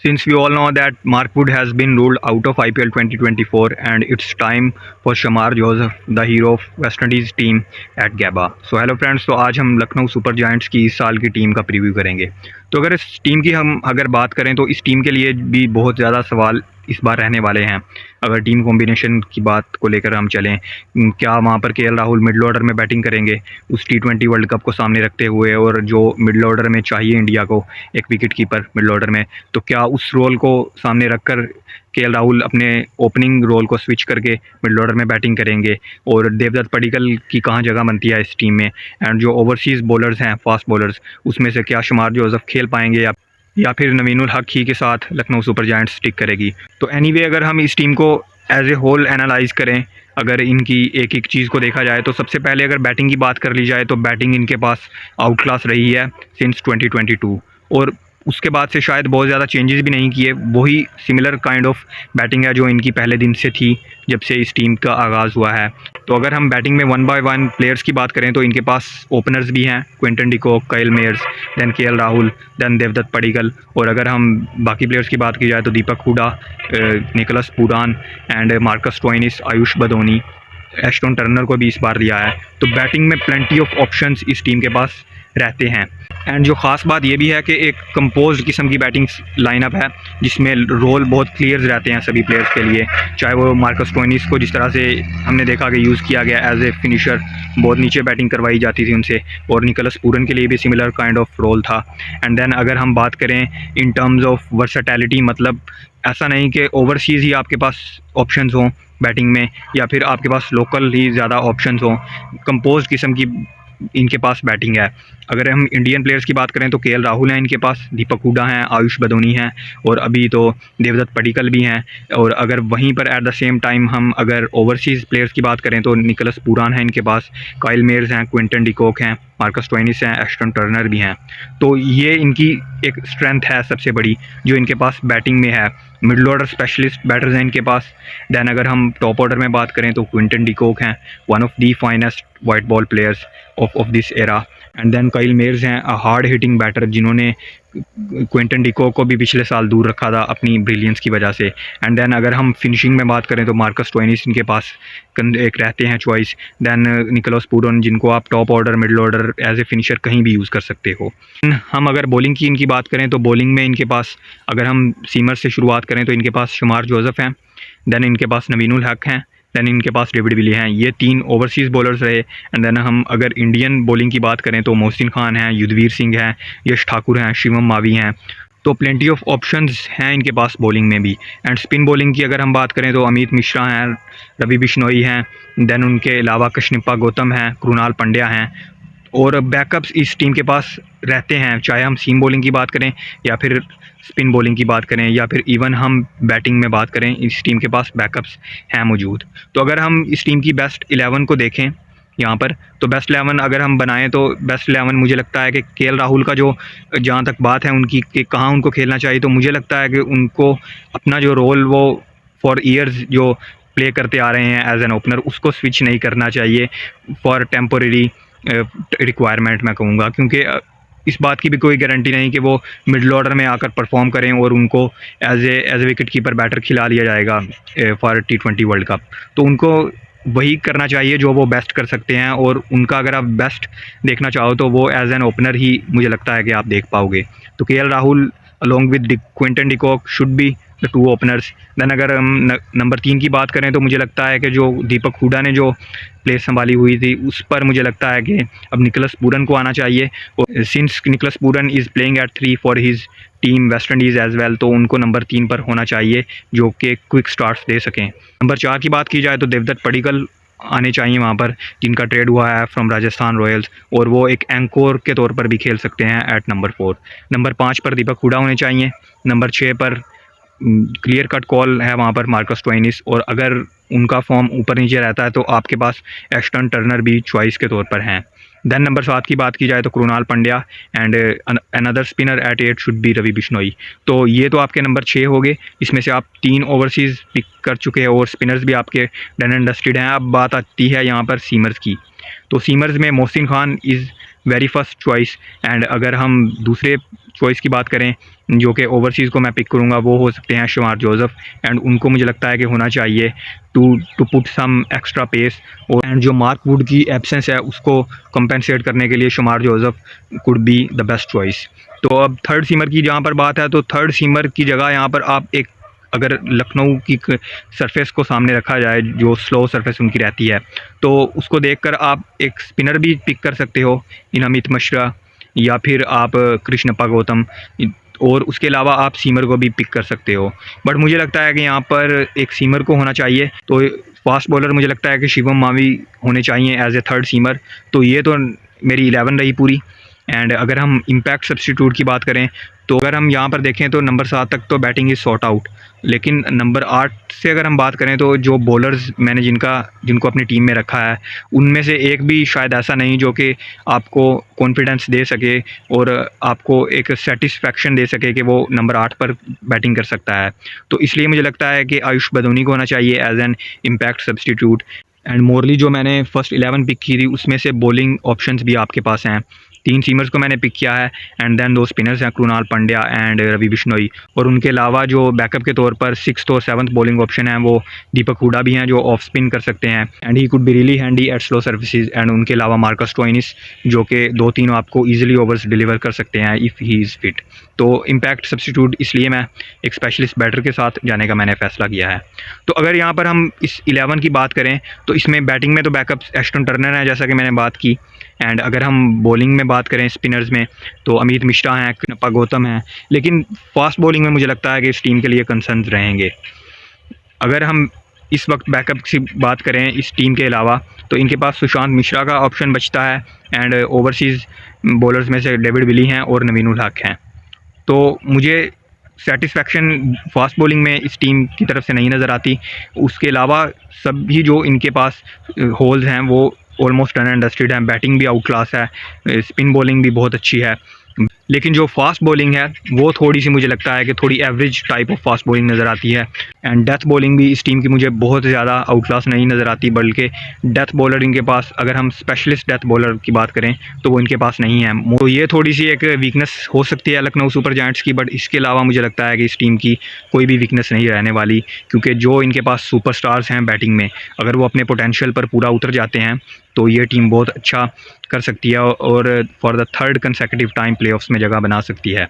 Since we all know that Mark Wood has been ruled out of IPL 2024 and it's time for Shamar Joseph, the hero of West Indies team at Gabba. So hello friends, तो आज हम Lucknow super giants की इस साल की team का preview करेंगे। तो अगर इस टीम की हम अगर बात करें तो इस टीम के लिए भी बहुत ज़्यादा सवाल इस बार रहने वाले हैं। अगर टीम कॉम्बिनेशन की बात को लेकर हम चलें, क्या वहाँ पर केएल राहुल मिडल ऑर्डर में बैटिंग करेंगे उस T20 वर्ल्ड कप को सामने रखते हुए, और जो मिडल ऑर्डर में चाहिए इंडिया को एक विकेट कीपर मिडल ऑर्डर में, तो क्या उस रोल को सामने रखकर केएल राहुल अपने ओपनिंग रोल को स्विच करके मिडल ऑर्डर में बैटिंग करेंगे, और देवदत्त पडिक्कल की कहाँ जगह बनती है इस टीम में, एंड जो ओवरसीज़ बॉलर्स हैं फास्ट बॉलर्स उसमें से क्या शमार जोसेफ खेल पाएंगे या फिर नवीनुल हक ही के साथ लखनऊ सुपर जायंट्स स्टिक करेगी। तो एनीवे अगर हम इस टीम को एज ए होल एनालाइज करें, अगर इनकी एक एक चीज़ को देखा जाए, तो सबसे पहले अगर बैटिंग की बात कर ली जाए तो बैटिंग इनके पास आउट क्लास रही है सिंस 2022, और उसके बाद से शायद बहुत ज़्यादा चेंजेस भी नहीं किए। वही सिमिलर काइंड ऑफ बैटिंग है जो इनकी पहले दिन से थी जब से इस टीम का आगाज़ हुआ है। तो अगर हम बैटिंग में 1 बाय 1 प्लेयर्स की बात करें तो इनके पास ओपनर्स भी हैं, Quinton de Kock, Kyle Mayers, then KL Rahul, then Devdutt Padikkal, और अगर हम बाकी प्लेयर्स की बात की जाए तो Deepak Hooda, Nicholas Pooran and Marcus Stoinis, Ayush Badoni, Ashton Turner को भी इस बार दिया है। तो बैटिंग में प्लेंटी ऑफ ऑप्शंस इस टीम के पास रहते हैं। एंड जो ख़ास बात ये भी है कि एक कंपोज किस्म की बैटिंग लाइनअप है जिसमें रोल बहुत क्लियर रहते हैं सभी प्लेयर्स के लिए, चाहे वो मार्कस स्टोइनिस को जिस तरह से हमने देखा कि यूज़ किया गया एज ए फिनिशर, बहुत नीचे बैटिंग करवाई जाती थी उनसे, और निकोलस पूरन के लिए भी सिमिलर काइंड ऑफ रोल था। एंड देन अगर हम बात करें इन टर्म्स ऑफ वर्सेटैलिटी, मतलब ऐसा नहीं कि ओवरसीज़ ही आपके पास ऑप्शंस हों बैटिंग में या फिर आपके पास लोकल ही ज़्यादा ऑप्शंस हों, कंपोज किस्म की इनके पास बैटिंग है। अगर हम इंडियन प्लेयर्स की बात करें तो केएल राहुल हैं इनके पास, दीपक हुडा हैं, आयुष बदोनी हैं, और अभी तो देवदत्त पडिक्कल भी हैं। और अगर वहीं पर एट द सेम टाइम हम अगर ओवरसीज़ प्लेयर्स की बात करें तो निकोलस पूरान है इनके पास, काइल मेयर्स हैं, क्विंटन डिकॉक हैं, मार्कस स्टोइनिस हैं, एस्टन टर्नर भी हैं। तो ये इनकी एक स्ट्रेंथ है सबसे बड़ी जो इनके पास बैटिंग में है। मिडल ऑर्डर स्पेशलिस्ट बैटर्स हैं इनके पास। दैन अगर हम टॉप ऑर्डर में बात करें तो क्विंटन डिकॉक हैं, one of the finest white ball players of this era. And then Kyle Mayers हैं, अ हार्ड हिटिंग बैटर जिन्होंने क्विंटन डिकॉक को भी पिछले साल दूर रखा था अपनी ब्रिलियंस की वजह से। एंड देन अगर हम फिनिशिंग में बात करें तो मार्कस स्टोइनिस इनके पास एक रहते हैं चॉइस, दैन निकोलस पूरन जिनको आप top order middle order as a finisher कहीं भी यूज़ कर सकते हो। हम अगर बॉलिंग की इनकी बात करें तो बॉलिंग में इनके पास अगर हम सीमर से शुरुआत करें तो इनके पास शमार जोसेफ हैं, दैन इनके पास नवीनुल हक हैं, दैन इनके पास डेविड विली हैं। ये 3 ओवरसीज़ बॉलर्स रहे। एंड देन हम अगर इंडियन बॉलिंग की बात करें तो मोहसिन खान हैं, युद्धवीर सिंह हैं, यश ठाकुर हैं, शिवम मावी हैं। तो प्लेंटी ऑफ ऑप्शंस हैं इनके पास बॉलिंग में भी। एंड स्पिन बॉलिंग की अगर हम बात करें तो अमित मिश्रा हैं, रवि बिश्नोई हैं, दैन उनके अलावा कृष्णप्पा गौतम हैं, कृणाल पंड्या हैं, और बैकअप्स इस टीम के पास रहते हैं, चाहे हम सीम बॉलिंग की बात करें या फिर स्पिन बॉलिंग की बात करें या फिर इवन हम बैटिंग में बात करें, इस टीम के पास बैकअप्स हैं मौजूद। तो अगर हम इस टीम की बेस्ट 11 को देखें यहाँ पर, तो बेस्ट 11 अगर हम बनाएं तो बेस्ट 11 मुझे लगता है कि केएल राहुल का जो जहाँ तक बात है उनकी कि कहाँ उनको खेलना चाहिए, तो मुझे लगता है कि उनको अपना जो रोल वो फॉर ईयर्स जो प्ले करते आ रहे हैं एज एन ओपनर उसको स्विच नहीं करना चाहिए फॉर टेम्पोरेरी रिक्वायरमेंट मैं कहूँगा, क्योंकि इस बात की भी कोई गारंटी नहीं कि वो मिडल ऑर्डर में आकर परफॉर्म करें और उनको as a wicket keeper batter खिला लिया जाएगा फॉर T20 वर्ल्ड कप। तो उनको वही करना चाहिए जो वो बेस्ट कर सकते हैं, और उनका अगर आप बेस्ट देखना चाहो तो वो एज एन ओपनर ही मुझे लगता है कि आप देख पाओगे। तो KL Rahul along with Quinton de Kock should be the 2 openers. Then अगर हम नंबर 3 की बात करें तो मुझे लगता है कि जो दीपक हुडा ने जो प्लेस संभाली हुई थी उस पर मुझे लगता है कि अब निकोलस पूरन को आना चाहिए, और since Nicholas Pooran is playing at 3 for his team West Indies as well, तो उनको नंबर 3 पर होना चाहिए जो कि क्विक स्टार्ट्स दे सकें। नंबर 4 की बात की जाए तो देवदत्त पडिक्कल आने चाहिए वहाँ पर, जिनका ट्रेड हुआ है फ्रॉम राजस्थान रॉयल्स, और वो एक एंकोर के तौर पर भी खेल सकते हैं एट नंबर 4। नंबर 5 पर दीपक हुडा होने चाहिए। नंबर 6 पर क्लियर कट कॉल है वहाँ पर मार्कस स्टोइनिस, और अगर उनका फॉर्म ऊपर नीचे रहता है तो आपके पास एस्टन टर्नर भी चॉइस के तौर पर हैं। दैन नंबर 7 की बात की जाए तो Krunal Pandya, and another spinner at 8 should be Ravi Bishnoi. तो ये तो आपके नंबर 6 हो गए, इसमें से आप 3 ओवरसीज़ पिक कर चुके हैं और स्पिनर्स भी आपके डन एंड डस्टेड हैं। अब बात आती है यहाँ पर सीमर्स की। तो सीमर्स में Mohsin Khan is very first choice, and अगर हम दूसरे चॉइस की बात करें जो कि ओवरसीज़ को मैं पिक करूँगा वो हो सकते हैं शमार जोसेफ, एंड उनको मुझे लगता है कि होना चाहिए to put some extra pace. और एंड जो मार्क वुड की एब्सेंस है उसको कंपेंसेट करने के लिए Shamar Joseph could be the best choice. तो अब थर्ड सीमर की जहाँ पर बात है, तो थर्ड सीमर की जगह यहाँ पर आप एक, अगर लखनऊ की सरफेस को सामने रखा जाए जो स्लो सरफेस उनकी रहती है, तो उसको देखकर आप एक स्पिनर भी पिक कर सकते हो इन अमित मिश्रा, या फिर आप कृष्णप्पा गौतम, और उसके अलावा आप सीमर को भी पिक कर सकते हो। बट मुझे लगता है कि यहाँ पर एक सीमर को होना चाहिए, तो फास्ट बॉलर मुझे लगता है कि शिवम मावी होने चाहिए एज ए थर्ड सीमर। तो ये तो मेरी 11 रही पूरी। एंड अगर हम इम्पैक्ट सब्स्टिट्यूट की बात करें, तो अगर हम यहाँ पर देखें तो नंबर 7 तक तो बैटिंग इज़ सॉर्ट आउट, लेकिन नंबर 8 से अगर हम बात करें तो जो बॉलर्स मैंने जिनको अपनी टीम में रखा है, उनमें से एक भी शायद ऐसा नहीं जो कि आपको कॉन्फिडेंस दे सके और आपको एक सेटिस्फेक्शन दे सके कि वो नंबर 8 पर बैटिंग कर सकता है। तो इसलिए मुझे लगता है कि आयुष बदौनी को होना चाहिए as an impact substitute. And morally जो मैंने फर्स्ट 11 पिक की थी उसमें से बॉलिंग ऑप्शंस भी आपके पास हैं। 3 सीमर्स को मैंने पिक किया है, एंड देन 2 स्पिनर्स हैं, कृणाल पंड्या एंड रवि बिश्नोई। और उनके अलावा जो बैकअप के तौर पर 6th और 7th बॉलिंग ऑप्शन है वो दीपक हुडा भी हैं जो ऑफ स्पिन कर सकते हैं, and he could be really handy at slow surfaces. And उनके अलावा मार्कस स्टोइनिस जो कि 2-3 आपको ईजिली ओवर्स डिलीवर कर सकते हैं इफ़ ही इज़ फिट। तो इम्पैक्ट सब्स्टिट्यूट इसलिए मैं एक स्पेशलिस्ट बैटर के साथ जाने का मैंने फ़ैसला किया है। तो अगर यहाँ पर हम इस 11 की बात करें तो इसमें बैटिंग में तो बैकअप एस्टन टर्नर है जैसा कि मैंने बात की, एंड अगर हम बॉलिंग में बात करें स्पिनर्स में तो अमित मिश्रा हैं, कृष्णप्पा गौतम हैं, लेकिन फास्ट बॉलिंग में मुझे लगता है कि इस टीम के लिए कंसर्न रहेंगे। अगर हम इस वक्त बैकअप की बात करें इस टीम के अलावा, तो इनके पास सुशांत मिश्रा का ऑप्शन बचता है, एंड ओवरसीज़ बॉलर्स में से डेविड विली हैं और नवीन उल हक हैं। तो मुझे सेटिस्फेक्शन फास्ट बॉलिंग में इस टीम की तरफ से नहीं नज़र आती। उसके अलावा सभी जो इनके पास होल्स हैं वो ऑलमोस्ट डन एंड डस्टेड हैं। बैटिंग भी आउट क्लास है, स्पिन बॉलिंग भी बहुत अच्छी है, लेकिन जो फास्ट बॉलिंग है वो थोड़ी सी मुझे लगता है कि थोड़ी average type of fast bowling नज़र आती है। एंड डेथ बॉलिंग भी इस टीम की मुझे बहुत ज़्यादा आउट क्लास नहीं नज़र आती, बल्कि डेथ बॉलर इनके पास, अगर हम स्पेशलिस्ट डेथ बॉलर की बात करें तो वो इनके पास नहीं है। तो ये थोड़ी सी एक वीकनेस हो सकती है लखनऊ सुपर जायंट्स की, बट इसके अलावा मुझे लगता है कि इस टीम की कोई भी वीकनेस नहीं रहने वाली, क्योंकि जो इनके पास सुपरस्टार्स हैं बैटिंग में, अगर वो अपने पोटेंशियल पर पूरा उतर जाते हैं तो ये टीम बहुत अच्छा कर सकती है और for the third consecutive time playoffs में जगह बना सकती है।